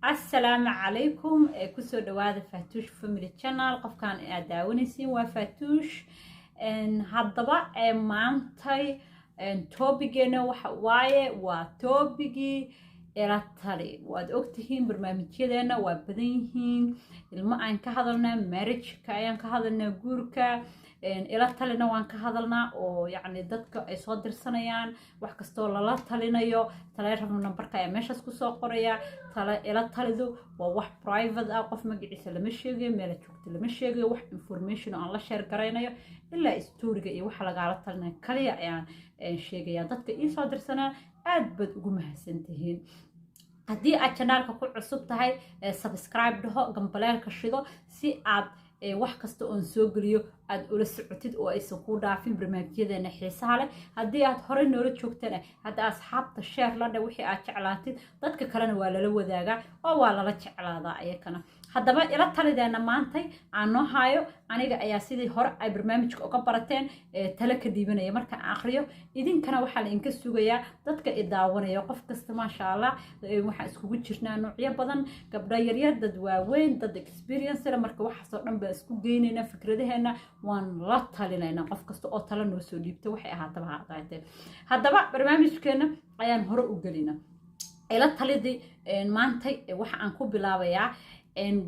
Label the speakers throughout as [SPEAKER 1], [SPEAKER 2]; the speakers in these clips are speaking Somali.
[SPEAKER 1] السلام عليكم كسو دواده فاتوش فاميلي channel qofkan aad daawanaysiin waa faatuush haddaba maantay topigeena waxa waaye waa topigii ila tali waad ogtihiin barnaamijyadeena waa badan yihiin ilmo aan ka hadalnaa marriage-ka ayaan ka hadalnaa guurka ila talina waan ka hadalnaa oo yacni dadka ay soo dirsanayaan wax kastoo lala talinayo taleefon numberka ayaa meeshaas kusoo qoraya ila talidu waa wax private ah qof magaciisa lama sheegayo meel joogto lama sheegayo wax information aan la share garaynayo ilaa storyga iyo waxa lagala talinayo kaliya ayaan sheegaya dadka ii soo dirsanaa aad baad ugu mahadsantihiin haddii aad channelka ku cusub tahay subscribe dhaho gambaleelka shido si aad wax kasta oon soo geliyo aad ula socotid oo aysan ku dhaafin barnaamijyadeena xiisaha leh haddii aad horey noola joogtana hadda asxaabta share la dha wixii aad jeclaatid dadka kalena waa lala wadaagaa oo waa lala jeclaadaa ayakana haddaba ila talideena maantay aan noo haayo aniga ayaa sidii hore ay barnaamijka uga barateen tala ka dhiibanaya markaan akhriyo idinkana waxaa la inka sugayaa dadka i daawanaya qof kasta maasha allah waxaan iskugu jirnaa noocyo badan gabdho yaryar dad waaweyn dad experience leh marka waxaasoo dhan baa isku geynaynaa fikradaheena waan la talinaynaa qof kasta oo tala noo soo dhiibta waxay ahaataba ha aqaatee haddaba barnaamijkeena ayaan hore u gelina ila talidii maantay waxa aan ku bilaabayaa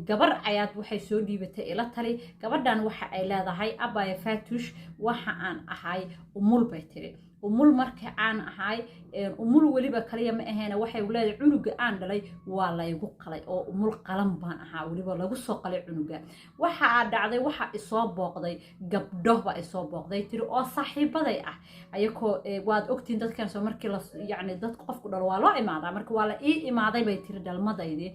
[SPEAKER 1] gabar ayaad waxay soo dhiibatay ila tali gabadhan waxa ay leedahay abaya faatuush waxa aan ahay umul bay tiri umul markii aan ahay umul waliba kaliya ma aheena waxay leedahay cunuga aan dhalay waa laygu qalay oo umul qalan baan ahaa waliba lagu soo qalay cunuga waxa dhacday waxa isoo booqday gabdho ba isoo booqday tiri oo saaxiibaday ah ayakoo waad ogtiin dadkan soo markii la yacni dadka qofku dhalo waa loo imaadaa marka waa la ii imaaday bay tiri dhalmadaydii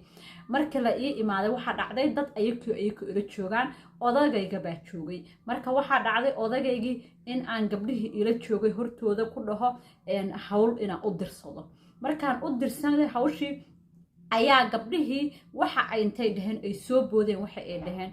[SPEAKER 1] markii la ii imaaday waxa dhacday dad ayakoo ila joogaan odagayga baa joogay marka waxa dhacday odageygii in aan gabdhihii ila joogay hortooda ku dhaho hawl inaan u dirsado markaan u dirsanay hawshii ayaa gabdhihii waxa ay intay dhaheen ay soo boodeen waxa ay dhaheen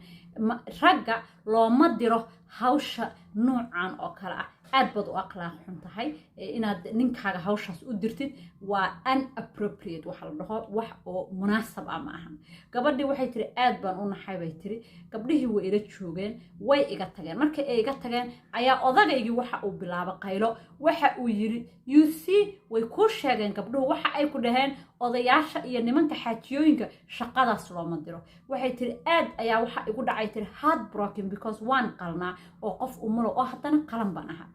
[SPEAKER 1] ragga looma diro hawsha noocan oo kale ah aad baad u akhlaaq xun tahay inaad ninkaaga hawshaas u dirtid waa inappropriate waxa la dhaho wax oo munaasab ah ma ahan gabadhii waxay tiri aad baan u naxay bay tiri gabdhihii way ila joogeen way iga tageen markay ay iga tageen ayaa odagaygii waxa uu bilaabay qaylo waxa uu yiri you see way ku sheegeen gabdhuhu waxa ay ku dhaheen odayaasha iyo nimanka xaajiyooyinka shaqadaas looma diro waxay tiri aad ayaa waxa igu dhacay tiri heartbroken because waan qalnaa oo qof umulo oo haddana qalan baan ahaa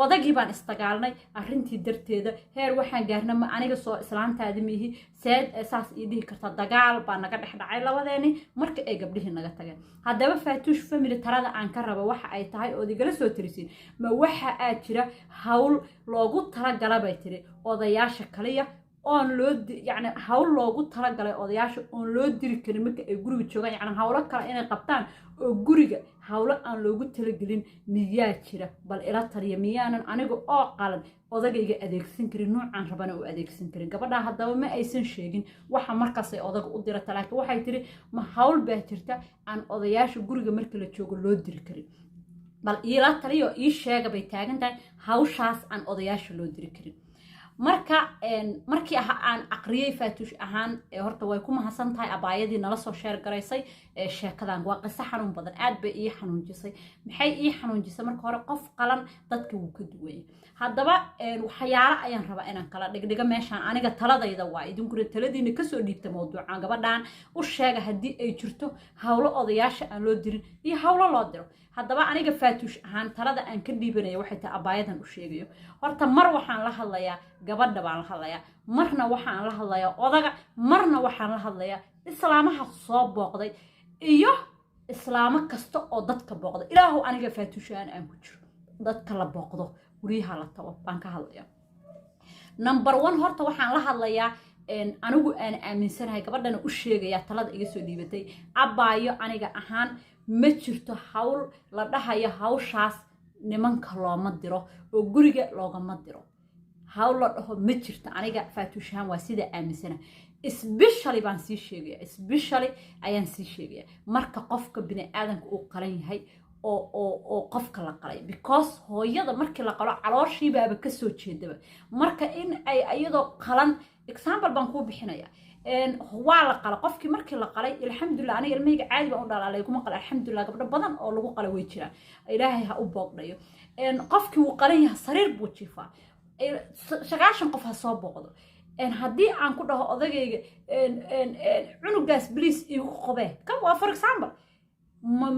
[SPEAKER 1] odagii baan istagaalnay arrintii darteeda heer waxaan gaarna ma aniga soo islaantaadi mihi seed saas ii dhihi karta dagaal baa naga dhex dhacay labadeeni marka ay gabdhihii naga tageen haddaba faatuush family talada aan ka rabo waxa ay tahay ood igala soo tirisiin ma waxa aad jira hawl loogu talagala bay tiri odayaasha kaliya oon loo yacni hawl loogu talagalay odayaasha oon loo diri karin marka ay guriga joogaan yacni hawlo kale inay qabtaan oo guriga hawlo aan loogu talagelin miyaa jira bal ila taliya miyaanan aniga oo qalan odagayga adeegsan karin noocaan rabana u adeegsan karin gabadha haddaba ma aysan sheegin waxa markaas ay odaga u dirata laakiin waxay tiri ma hawl baa jirta aan odayaasha guriga marka la joogo loo diri karin bal ila taliya oo ii sheega bay taagan tahay hawshaas aan odayaasha loo diri karin marka markii aan aqriyay faatuush ahaan horta way ku mahadsan tahay abaayadii nala soo sheer garaysay sheekadan waa qiso xanuun badan aad bay ii xanuunjisay maxay ii xanuunjisay marka hore qof qalan dadka wuu ka duwayay haddaba waxyaalo ayaan rabaa inaan kala dhigdhigo meeshaan aniga taladayda waa idinkuna taladiina kasoo dhiibta mawduucan gabadhan u sheega haddii ay jirto hawlo odayaasha aan loo dirin iyo hawlo loo diro haddaba aniga faatuush ahaan talada aan ka dhiibanayo waxay tahay abaayadan u sheegayo horta mar waxaan la hadlayaa gabadha baan la hadlayaa marna waxaan la hadlayaa odaga marna waxaan la hadlayaa islaamaha soo booqday iyo islaamo kasta oo dadka booqday ilaahu aniga faatuushaan aan ku jiro dadka la booqdo guryaha la tago baan ka hadlayaa number 1 horta waxaan la hadlayaa anigu aan aaminsanahay gabadhana u sheegayaa talada iga soo dhiibatay abaayo aniga ahaan ma jirto hawl la dhahayo hawshaas nimanka looma diro oo guriga loogama diro hawl la dhaho ma jirto aniga faatuushaan waa sida aaminsana especially baan sii sheegaya especially ayaan sii sheegaya marka qofka bini aadanka uu qalan yahay oo qofka la qalay because hooyada markii la qalo calooshiibaaba kasoo jeedaba marka in ay iyadoo qalan example baan kuu bixinaya waa la qala qofkii markii la qalay alxamdulillah aniga ilmahayga caadi baan u dhalaalay kuma qala alxamdulillah gabdho badan oo lagu qala way jiraan ilaahay ha u boogdhayo qofkii uu qalan yahay sariir buu jiifaa 9 qof ha soo booqdo haddii aan ku dhaho odagayga cunugaas bliis iigu qobee kan waa for example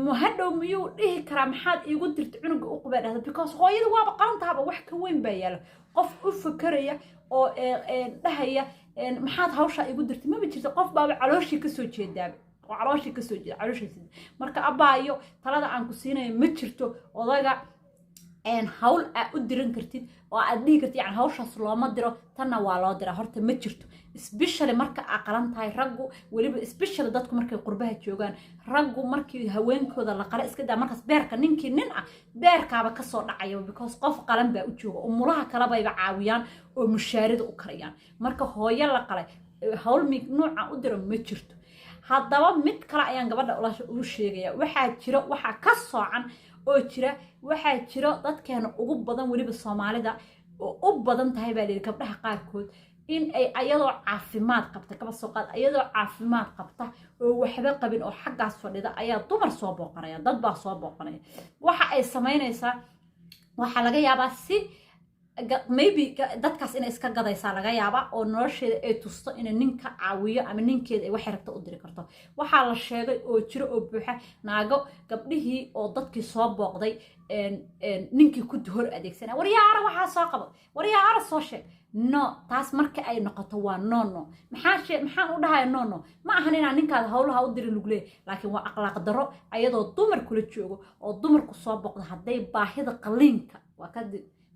[SPEAKER 1] ma hadhow miyuu dhihi karaa maxaad iigu dirta cunuga u qubee dhahda because hooyada waaba qalantaaba wax ka weyn baa yaala qof u fakeraya oo dhahaya maxaad hawshaa iigu dirta maba jirta qof baaba calooshii kasoo jeedaaba oo calooshii kasoo jeeda calooshiisa marka abaayo talada aan ku siinayo ma jirto odaga hawl aad u diran kartid oo aad dhihi kartid yani hawshaas looma diro tanna waa loo diraa horta ma jirto especially marka aad qalan tahay raggu weliba especially dadku markay qurbaha joogaan raggu markii haweenkooda la qala iska daa markaas beerka ninkii nin ah beerkaaba kasoo dhacaya because qof qalan baa u jooga umulaha kale bayba caawiyaan oo mushaarida u karayaan marka hooyo la qalay hawl nuuca u diro ma jirto haddaba mid kale ayaan gabadha u sheegaya waxaa ka soocan oo jira waxaa jiro dadkeena ugu badan weliba Soomaalida oo u badan tahay baa leeyahay gabdhaha qaarkood in ay ayadoo caafimaad qabta kaba soo qaad ayadoo caafimaad qabta oo waxba qabin oo xaggaas fadhida ayaa dumar soo booqanaya dad baa soo booqanaya waxa ay sameynaysaa waxa laga yaabaa si maybe dadkaas inay iska gadaysaa laga yaabaa oo nolosheeda ay tusto in ninka caawiyo ama ninkeeda ay wax rabto u diri karto waxaa la sheegay oo jiro oo buuxa naago gabdhihii oo dadkii soo booqday ninkii ku hor adeegsanaa waryaara waxaa soo qabo waryaara soo sheeg no taas marka ay noqoto waa no maxaan u dhahay no ma ahan inaan ninkaada hawlaha u dirin luglee laakiin waa akhlaaq daro ayadoo dumar kula joogo oo dumarku soo booqdo hadday baahida qaliinka waa ka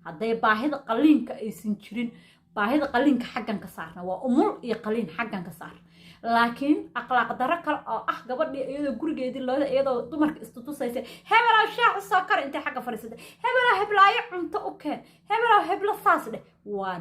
[SPEAKER 1] hadday baahida qaliinka aysan jirin baahida qaliinka xaggan ka saarna waa umul iyo qaliin xaggan ka saarna laakiin akhlaaq daro kale oo gabadhii iyadoo gurigeedii looda iyadoo dumarka istutusaysa hebelaa shaax soo kar intay xagga fadhiisatay hebelaa heblaayo cunto u keen hebelaa hebla saas dheh waa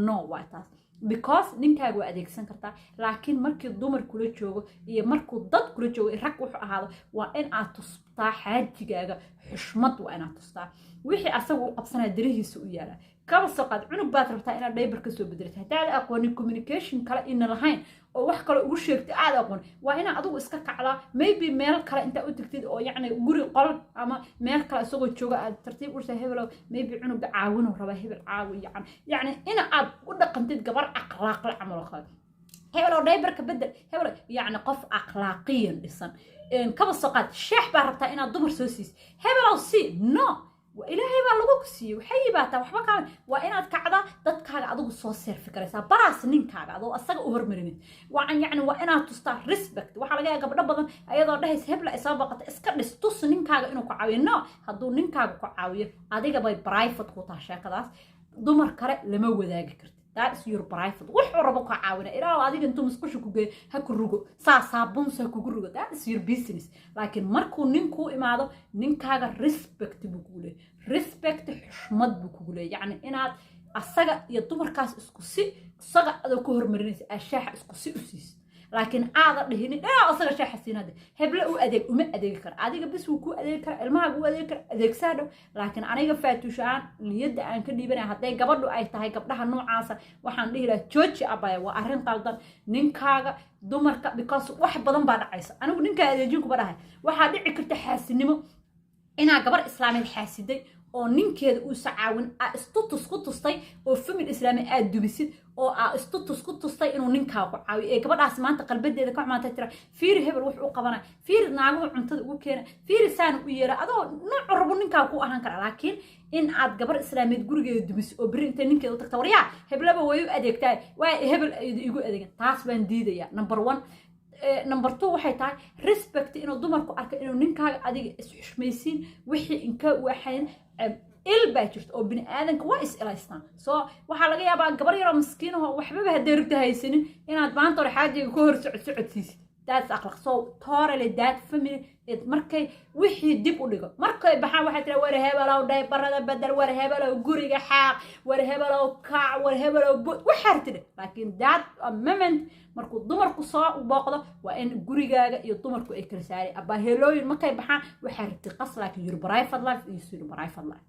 [SPEAKER 1] no waa taas because ninkaaga waa adeegsan kartaa laakiin markii dumar kula joogo iyo markuu dad kula joogo rag wuxuu ahaado waa in aad tustaa xaajigaaga xushmad waa inaad tustaa wixii asagu u qabsanaya dirihiisa u yaala kaba soo qaad cunug baad rabtaa inaad dhaybar ka soo bedelato haddaad aqoonin communication kale ina lahayn oo wax kale ugu sheegtay aad aqoon waa inaad adigu iska kacdaa maybe meel kale intaa u tagtid oo yacni guri qol ama meel kale isagoo jooga aad tartiib u tahay hebelow maybe cunuga caawinuu rabaa hebel caawi yacni in aad u dhaqantid gabar akhlaaq la camal oo kale hebelow dhaybarka bedel hebelow yacni qof akhlaaqiyan dhisan kaba soo qaad sheex baa rabtaa inaad dumar soo siisid hebelow si no ilaahay baa lagu siiyey waxay yibaataa waxba ka waa inaad kacda dadkaaga adigu soo seerfi karaysaa baraas ninkaaga adoo asaga u hormarinid waan yacni waa inaad tustaa respect waxa laga yaabaa gabdho badan ayadoo dhahaysa hebla ay soo baqata iska dhis tus ninkaaga inuu ku caawiyo no hadduu ninkaaga ku caawiyo adiga bay private ku tahay sheekadaas dumar kale lama wadaagi kartid that is your private wuxuu rabo ka caawina ilaa adiga intuu musqusha ku geeyo ha ku rugo saabun sa ku rugo that is your business laakiin markuu ninku imaado ninkaaga respect buu ku leeyahay respect xushmad buu ku leeyahay yacni inaad asaga iyo dumarkaas isku si asaga adoo ku hormarinaysa ashaaxa isku si u siiso laakiin aada dhihinin asaga shaaxa siinade hebla u adeeg uma adeegi kara adiga bis wuu ku adeegi kara ilmahaaga u adeegi kara adeegsaadho laakiin aniga faatuushaan niyadda aan ka dhiibanaya hadday gabadhu ay tahay gabdhaha noocaasa waxaan dhihi lahaa jooji abaya waa arrin qaldan ninkaaga dumarka because wax badan baa dhacaysa anigu ninkaa adeejin kuba dhahay waxaa dhici karta xaasinimo inaa gabar islaameed xaasiday oo ninkeeda uu sacaawin istutus ku tustay oo famil islaami aad dubisid oo istutus ku tustay inuu ninkaaga ku caawiyo ee gabadhaas maanta qalbadeeda ka xumaatay tira fiiri hebel wuxuu u qabanay fiiri naaguhu cuntada ugu keena fiiri saan u yeera adoo nooc rabo ninkaaga ku ahaan kara laakiin in aad gabar islaameed gurigeeda dubisid oo beri intay ninkeeda u tagta waryaa heblaba way u adeegtaa waa hebel igu adeegan taas baan diidayaa number 1 number 2 waxay tahay respect inuu dumarku arko inuu ninkaaga adiga is xushmaysiin wixii inka waxayn il baa jirto oo bini aadanka waa is ilaystaan soo waxaa laga yaabaa gabar yar oo miskiin ah waxba hadeerta haysanin inaad maanta hore xaajiga ka hor socodsiisid that's akhlaaq so totally that family markay wixii dib u dhigo markay baxaan waxay tira war hebalow dhaybarada bedel war hebalow guriga xaaq war hebalow kaac war hebalow waxa artida laakiin that moment markuu dumarku soo booqdo waa in gurigaaga iyo dumarku ay kala saari abaa heelooyin markay baxaan waxa arti qas laakiin your private life is your private life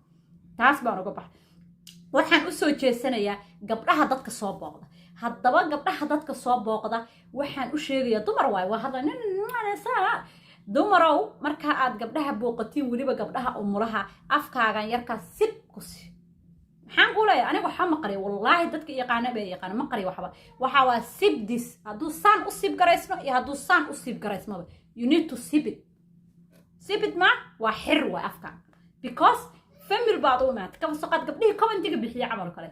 [SPEAKER 1] taas baan uga baxay waxaan u soo jeesanayaa gabdhaha dadka soo booqda haddaba gabdhaha dadka soo booqda waxaan u sheegayaa dumar waay waa hadla dumarow marka aad gabdhaha booqatiin weliba gabdhaha umulaha afkaagan yarkaa sib ku si maxaan ku leeyahay aniga waxa ma qariyo wallaahi dadka yaqaana bay yaqaan ma qariyo waxa waa sibdis hadduu saan u sib garaysno iyo hadduu saan u sib garaysmaba you need to sib it ma waa xir waa afka because family baad u imaatay ka soo qaad gabdhihii commentiga bixiya camal kale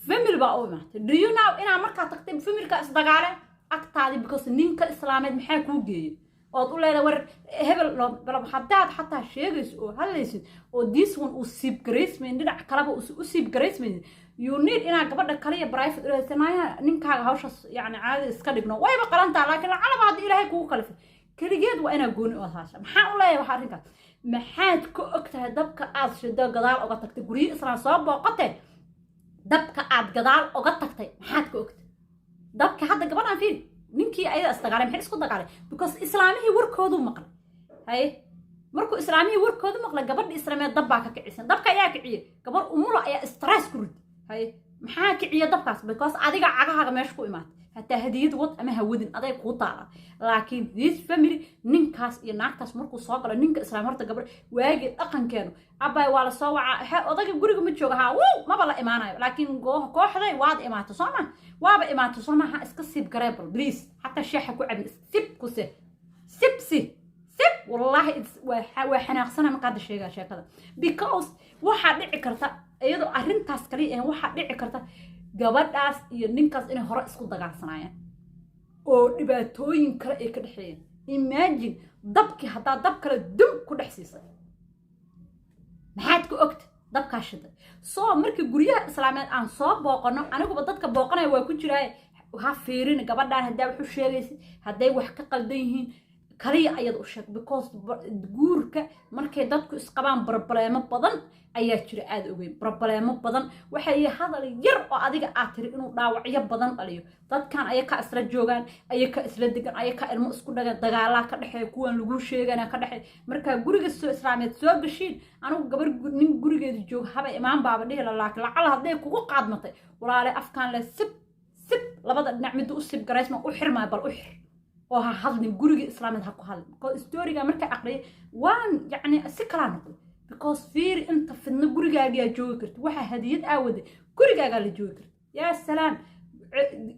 [SPEAKER 1] family baa u imaatay do you know inaa markaa tagtay familka isdagaale agtaadi because ninka islaameed maxaa kuu geeyay ood u leedahay war hebel bal haddaad xataa sheegayso oo hadlaysid oo this one uu sib garaysmayn dhinac kaleba u sib garaysmayn you need inaa gabadha kale iyo private u leesanaya ninkaaga hawshaas yani caadi iska dhigno wayba qalantaa laakiin lacalaba haddii ilaahay kugu kalifay keligeed waa inaa gooni oo haasha maxaa u leeyahay waxa arrinkaas maxaad ka ogtahay dabka aad shido gadaal uga tagtay guryo islaan soo booqatay dabka aad gadaal uga tagtay maxaad ka ogtahay dabka hadda gabadhaan fiir ninkii ayada isdagaalay maxay isku dagaalay because islaamihii warkoodu maqlay hay markuu islaamihii warkoodu maqlay gabadhii islaameed dab baa ka kicisan dabka ayaa kiciyay gabar umulo ayaa stress ku rid hay maxaa kiciya dabkaas because adiga cagahaaga meesha ku imaatay hataa hadiyad wad ama hawadin aday ku taala laakiin this family ninkaas iyo naagtaas markuu soo galo ninka islaam horta gabar waagi dhaqankeenu abay waa la soo waca odaga guriga ma jooga ha maba la imaanayo laakiin kooxday waad imaato sooma waaba imaato sooma ha iska sib gareebal please hatta sheexa ku cabin sib ku se sib wallahi waa xanaaqsana markaad sheekada because waxa dhici karta iyadoo arrintaas kali ah waxa dhici karta gabadhaas iyo ninkaas inay hore isku dagaalsanayaan oo dhibaatooyin kale ay ka dhaxeeyeen imagine dabkii haddaa dab kale dum ku dhex siisay maxaad ku ogta dabkaa shiday soo markii guryaha islaameed aan soo booqano aniguba dadka booqanaya waa ku jiraa ha fiirin gabadhaan haddaa wax u sheegaysid hadday wax ka qaldan yihiin kaliya ayad u sheeg because guurka markay dadku isqabaan barbaleemo badan ayaa jira aad ogeyn barbaleemo badan waxay hadal yar oo adiga aad tiri inuu dhaawacyo badan dhaliyo dadkan ayaka isla joogaan ayaka isla degan ayaka ilmo isku dhagan dagaalaa ka dhaxeeya kuwan lagu sheegana ka dhaxeeya marka guriga soo islaameed soo gashiin anigu gabar nin gurigeeda joog haba imaan baaba dhihi laakiin lacal hadday kugu qaadmatay walaale afkaan le sib labada dhinac mid u sib garaysma u xirmaa bal u xir oo ha hadlin guriga islaameed ha ku hadlin because storyga marka aqriyay waan yani si kala noqday because fiir inta fidna gurigaaga joogi karto waxa hadiyad aawade gurigaaga la joogi karto yaa salaam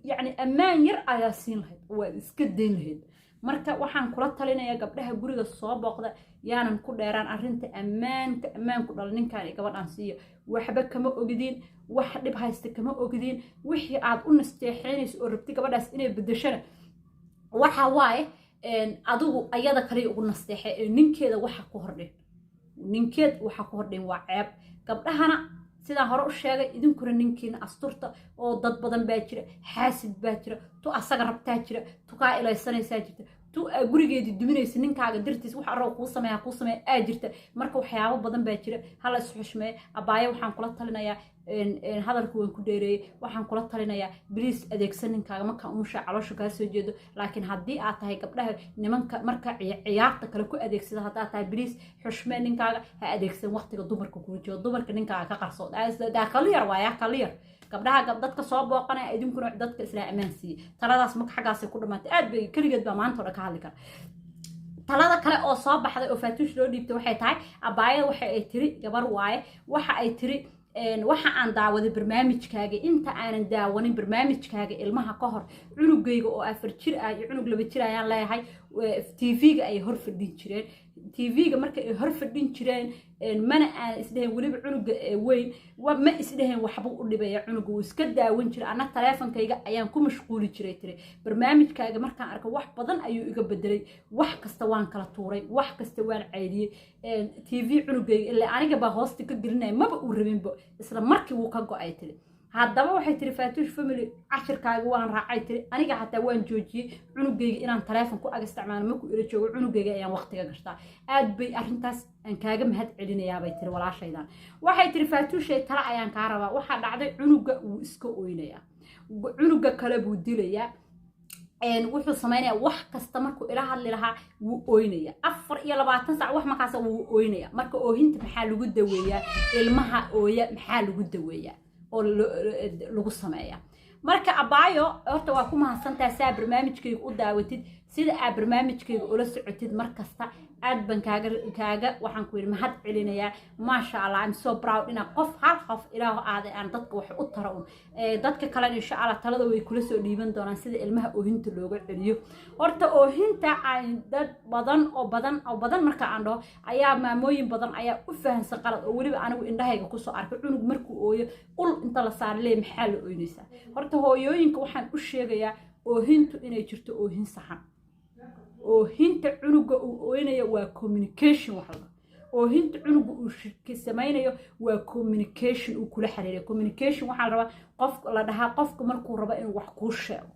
[SPEAKER 1] yani ammaan yar ayaa siin lahayd waa iska deyn lahayd marka waxaan kula talinayaa gabdhaha guriga soo booqda yaanan ku dheeraan arrinta ammaanku dhal ninkaan iyo gabadhaan siiyo waxba kama ogdiin wax dhib haysta kama ogdiin wixii aad u nasteexeynayso oo rabti gabadhaas inay bedeshana waxa waaye adigu ayada kale ugu nasteexay ninkeeda waxa ku hordhin ninkeed waxa ku hordhin waa ceeb gabdhahana sidaan hore u sheegay idinkuna ninkiina asturta oo dad badan baa jira xaasid baa jira tu asaga rabtaa jira tu kaa ilaysanaysaa jirta tu gurigeedii duminaysa ninkaaga dartiis wax arrow kuu sameeya aa jirta marka waxyaabo badan baa jira hala is xushmeeye abaayo waxaan kula talinayaa hadalku waan ku dheereeyay waxaan kula talinayaa biliis adeegsan ninkaaga markaa umusha caloosha kaa soo jeedo laakiin haddii aad tahay gabdhaha nimanka marka ciyaarta kale ku adeegsada haddaad tahay biliis xushmee ninkaaga ha adeegsan waqtiga dumarka kuu jiro dumarka ninkaaga ka qarsood daa kaliyar waayaa kaliyar gabdhaha dadka soo booqanaya idinkuna dadka isla ammaan siiyey taladaas marka xaggaasay ku dhamaatay aad bay keligeed baa maanta oo dhan ka hadli kara talada kale oo soo baxday oo faatuush loo dhiibtay waxay tahay abaayada waxa ay tiri gabar waaye waxa ay tiri waxa aan daawaday barnaamijkaaga inta aanan daawanin barnaamijkaaga ilmaha ka hor cunugayga oo 4 jir ah iyo cunug 2 jir ayaan leeyahay TV-ga ay hor fadhin jireen TV-ga marka ay hor fadhin jireen mana aan isdhayn waliba cunuga weyn ma isdhayn waxba u dhibaya cunuga uu iska daawan jiray ana taleefankayga ayaan ku mashquuli jiray tiri barnaamijkaaga markaan arko wax badan ayuu iga bedelay wax kasta waan kala tuuray wax kasta waan caydiyay TV cunugayga ilaa aniga baa hoosta ka gelinay maba uu rabinba isla markii uu ka go'ay tiri haddaba waxay tiri faatuush family cashirkaaga waan raacay tiri aniga xataa waan joojiyay cunugayga inaan taleefan ku ag isticmaalo markuu ila joogo cunugayga ayaan waqtiga gashtaa aad bay arrintaas aan kaaga mahad celinayaa bay tiri walaashaydan waxay tiri faatuushay tala ayaan kaa rabaa waxaa dhacday cunuga uu iska oynayaa cunuga kale buu dilayaa wuxuu samaynayaa wax kasta markuu ila hadli lahaa wuu oynayaa 24 saac wax markaas wuu oynayaa marka oohinta maxaa lagu daweeyaa ilmaha ooya maxaa lagu daweeyaa oo lagu sameeyaa marka abaayo horta waa ku mahadsantahay saa barnaamijkayga u daawatid sida aad barnaamijkayga ula socotid markasta aad ban kaaga waxaan ku yidhi mahad celinayaa maasha allah I'm so proud inaan hal qof ilaaho aaday aan dadka wax u tara un dadka kale insha allah talada way kula soo dhiiban doonaan sida ilmaha oohinta looga celiyo horta oohinta ay dad badan marka aan dhaho ayaa maamooyin badan ayaa u fahansan qalad oo weliba anigu indhahayga kusoo arkay cunug markuu ooyo ul inta la saarlee maxaa la ooynaysaa horta hooyooyinka waxaan u sheegayaa oohintu inay jirto oohin saxan oohinta cunuga uu ooynayo waa communication waxba oohinta cunuga uu samaynayo waa communication uu kula xiriiriyo communication waxaa la rabaa qof la dhahaa qofka markuu rabo inuu wax kuu sheego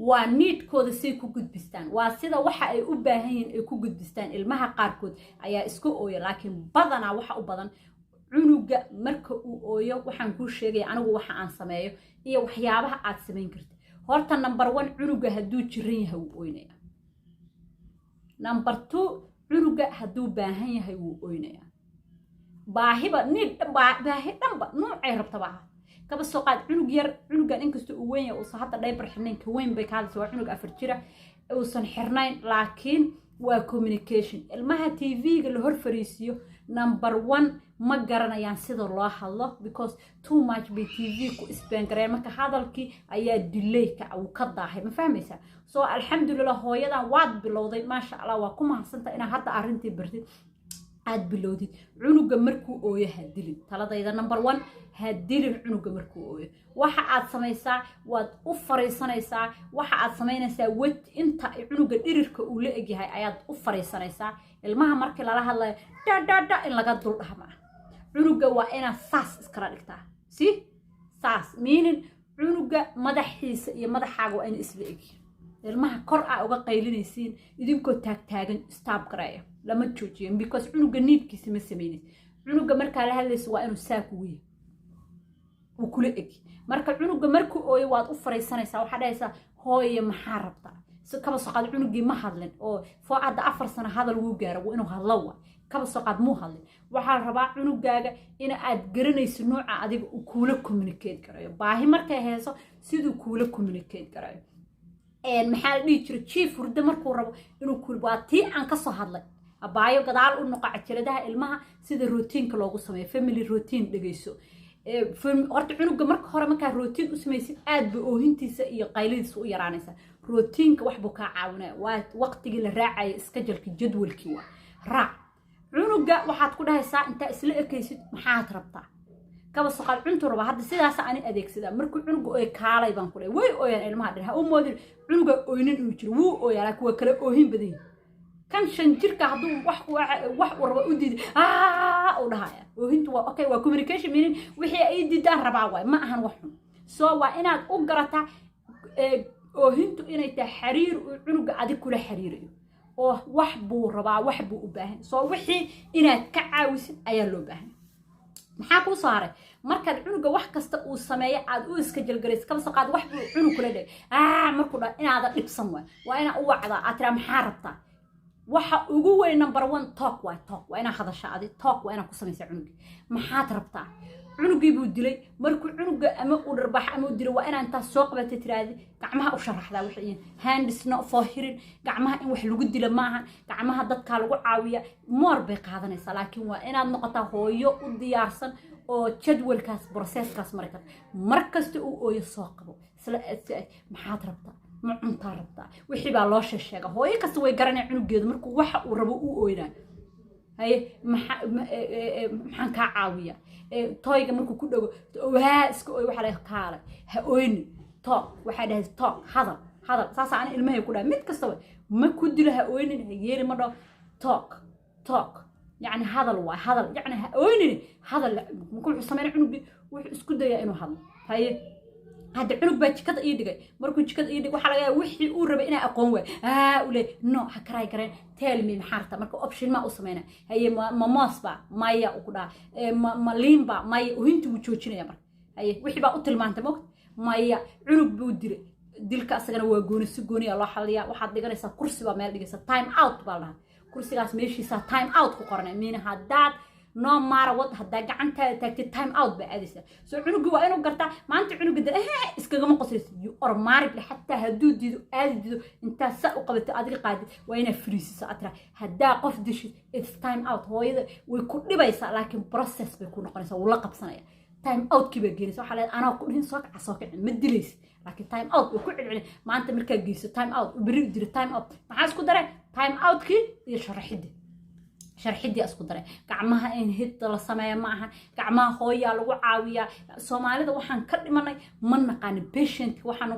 [SPEAKER 1] waa needkooda say ku gudbistaan waa sida waxa ay u baahan yihiin ay ku gudbistaan ilmaha qaarkood ayaa isku ooya laakiin badanaa waxa u badan cunuga marka uu ooyo waxaan kuu sheegaya anigu waxa aan sameeyo iyo waxyaabaha aad samayn kartid horta number 1 cunuga hadduu jiran yahay wuu ooynaya number 2 cunuga hadduu baahan yahay wuu ooynaya baahi dhanba noocay rabtaba kaba soo qaad cunug yar cunugan inkastoo uu weyn yahay uusan hadda dhaybar xirnayn ka weyn bay ka hadlaysaa waa cunug 4 jira uusan xirnayn laakiin waa communication ilmaha TV-ga la hor fariisiyo number 1 ma garanayaan sida loo hadlo because too much bay TV ku isbeen gareen marka hadalkii ayaa delay ka uu ka daahay ma fahmaysaa soo alxamdulillah hooyadan waad bilowday maasha Allah waa ku mahadsantahay inaad hadda arrintii bartid aad bilowdid cunuga markuu ooyo hadilin taladayda number 1 hadilin cunuga markuu ooyo waxa aad samaysaa waad u fariisanaysaa waxa aad samaynaysaa wad inta cunuga dhirirka uu la egyahay ayaad u fariisanaysaa ilmaha markii lala hadlayo da in laga dul dhahma cunuga waa inaad saas iskala dhigtaa si saas meaning cunuga madaxiisa iyo madaxaaga waa in isla egyihiin ilmaha kor aa uga qaylinaysiin idinkoo taagtaagan stop garaya lama joojiyo because cunuga needkiisa ma sameynaysa cunuga markaa la hadlayso waa inuu saa kugu yahay uu kula egi marka cunuga markuu ooyo waad u fariisanaysaa waxaa dhahaysaa hooye maxaa rabtaa si kaba soo qaad cunugii ma hadlin oo foocadda 4 sano hadal wuu gaaro waa inuu hadlo waa kaba soo qaad muu hadlin waxaa rabaa cunugaaga in aad garanayso nooca adiga uu kuula communicate garayo baahi markay hayso siduu kuula communicate garayo maxaa la dhihi jiray chief hurdo markuu rabo inuu waa tii aan ka soo hadlay abaayo gadaal u noqo cajaladaha ilmaha sida routiinka loogu sameeyo family routine dhageyso horta cunuga marka hore markaa routine u samaysid aad ba oohintiisa iyo qayladiisa u yaraanaysa routiinka wax buu kaa caawinaya waa waqtigii la raacaya iskajalka jadwalkii waa raac cunuga waxaad ku dhahaysaa intaa isla ekaysid maxaad rabtaa kaba soqal cuntu raba hadda sidaas aan adeegsada markuu cunuga oo kaalay baan ku leeyahay way ooyaan ilmaha dhaha u moodin cunuga ooynin inuu jiro wuu ooyaa laakiin waa kala oohin badan kan 5 jirka hadduu wax u rabo u diiday u dhahaya oohintu waa okay waa communication meaning wixii ay diidaan rabaa waay ma ahan wax xun soo waa inaad u garataa oohintu inay tahay xiriir cunuga adig kula xiriirayo oo wax buu rabaa wax buu u baahan soo wixii inaad ka caawisid ayaa loo baahan maxaa ku saaray markaad cunuga wax kasta uu sameeyo aad u iska jalgarays kaba soo qaad wax buu cunug kula dhig markuu dhaa inaad dhibsan waa ina u wacdaa aad tira maxaa rabtaa waxa ugu weyn number 1 talk waa ina hadasha adi talk waa ina ku samaysaa cunuga maxaad rabtaa cunugii buu dilay markuu cunuga ama u dharbax ama u dilay waa ina inta soo qabatay tiraadi gacmaha u sharaxdaa wixii hands not for hearing gacmaha in wax lagu dilo maaha gacmaha dadka lagu caawiya moor bay qaadanaysaa laakiin waa inaad noqotaa hooyo u diyaarsan oo jadwalkaas processkaas markasta uu ooyo soo qabo isla maxaad rabtaa ma cuntaa rabtaa wixii baa loo sheega hooyo kasta way garanay cunugeedu markuu waxa uu rabo uu ooynaa haye maxaan kaa caawiya toyga markuu ku dhago waa iska ooy waxa la kaala ha ooyni talk waxa dhahay talk hadal saas aan ilmahay ku dhahay mid kasta ma ku dilo ha ooyni yeeri ma dhaw talk يعني هذا الواي هذا يعني وين هذا ممكن حسمين عنق وح اسكت يا إنه هذا هاي هذا عنق بتشكت إيدك مركون تشكت إيدك وحلا وحي قرب إنا أقوى ولا نو هكراي كرين تيل من حارته مركو أوبشن ما أسمينا هي ما ماسبا مايا وكذا ما ليمبا مايا وهنتو وتشوتشين يا مر هي وحي بقى قتل ما أنت مقت مايا عنق بودري ديلك أسجنا وجوني الله حليا وحد دقنا كرسي بمال دقنا تايم أوت بالله كرسي راس ماشي سا تايم أوت كقرنا مين هادات no matter what hadda gacantaada taagtay time out ba aadaysa soo cunugu waa inuu gartaa maanta cunuga iskagama qoslayso you automatically hatta haduu diido aadi diido inta sa u qabato adiga qaadi waa ina freeze atra hadda qof dishid it's time out hooyada way ku dhibaysaa laakiin process bay ku noqonaysaa wuu la qabsanaya time out kiba geeyso waxa la ana ku dhihin soo kaca ma dilaysid laakiin time out way ku cilcilin maanta markaa geeyso time out bari dir time out maxaa isku daray time out ki iyo sharxidii isku daray gacmaha in hidda la sameeyo ma aha gacmaha hooya lagu caawiya Soomaalida waxaan ka dhimanay ma naqaan patient waxaan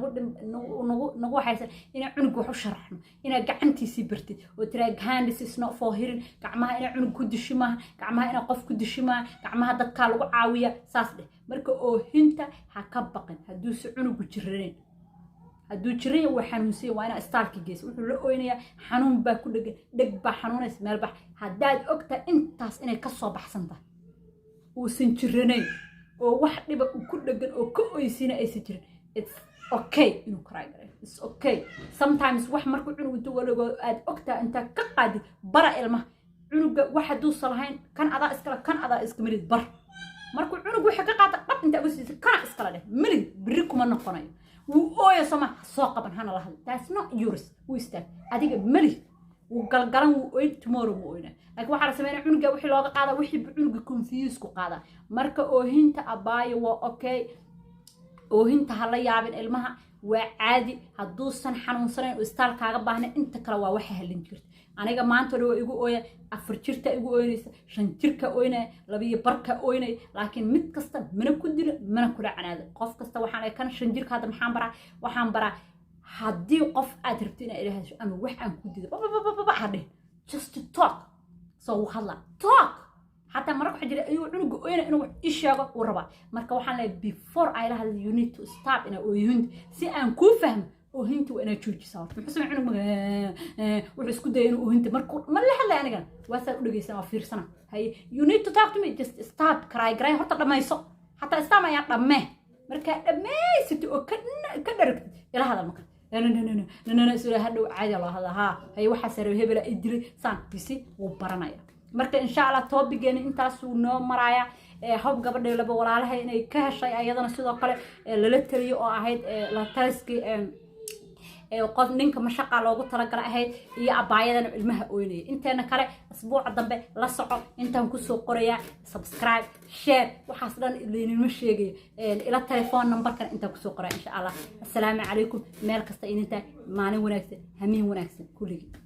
[SPEAKER 1] nagu haysan in cunug wax u sharaxno in gacantiisi bartid oo tira hand is not for hearing gacmaha in cunug ku dishima gacmaha in qof ku dishima gacmaha dadka lagu caawiya saas dheh marka oo hinta ha ka baqin haduu si cunugu jirreen haduu jiray wax xanuunsan waa ina istaalka gees wuxuu la ooynaya xanuun baa ku dhig ba xanuunays meel bax hadaad ogta intaas inay ka soo baxsanta oo san jiranayn oo wax dhiba ku dhagan oo ka ooysina ay jirin it's okay inuu cry garay it's okay sometimes wax markuu cunugu inta walago aad ogta inta ka qaadi bara ilmaha cunuga wax haduu salahayn kan adaa iska marid bar markuu cunugu waxa ka qaata dhab inta ugu siisay kana iskala leh marid biri kuma noqonayo وأوه سما ساق بن هنا لهذا that's not yours ويستاك أديك ملي وقلقلن وين tomorrow وينه لكن واحد سمعنا عنق وحي لوقا قاعدة وحي بعنق confuse كو قاعدة مركا أوهنت أباي وأوكي أوهنت هلا يابن المها وعادي هدوسن حنونسن واستال كاغا باهنا انت كلا waa waxa helin jirta aniga maanta loo igu ooya afar jirta igu ooynaysa shan jirka ooynay labiyo barka ooynay laakiin mid kasta mana ku dilo mana kula canaado qof kasta waxaan kan shan jirka hada waxaan bara hadii qof aad rabtay inaad ilaahayso ama wax aan ku dido hadhe just to talk so hadla talk حتى مرق حجر أيوة عنق أوينا إنه إيش يا وربا مرك وحنا before I لهذا you need to stop إنه أويهند سي أن كون فهم أوهنت وأنا تشوج صار بحس إنه عنق وعسكو ده إنه أوهنت مرك ما اللي حلا أنا كان واسع ولقي سما في سنة هاي you need to talk to me just stop كراي حتى لما يصق حتى استمع يا ما مرك ما ست كدرك إلى هذا المكان لا سوري هذا عادي الله هذا هاي واحد سر هبلا إدري سان بيسي وبرنايا marka insha Allah topigeena intaas uu noo maraya hab gabadhay laba walaalahay inay ka heshay ayadana sidoo kale la taliyo oo ahayd la taliski qof ninka mashaqa loogu talagalay ahayd iyo abaayadana ilmaha ooynay inteena kale asbuuca dambe la soco intaan ku soo qoraya subscribe share waxaas dhan ilinimo sheegay ila telephone numberkan intaan ku soo qoraya insha Allah assalaamu calaykum meel kasta inta maalin wanaagsan hamiin wanaagsan kulligiin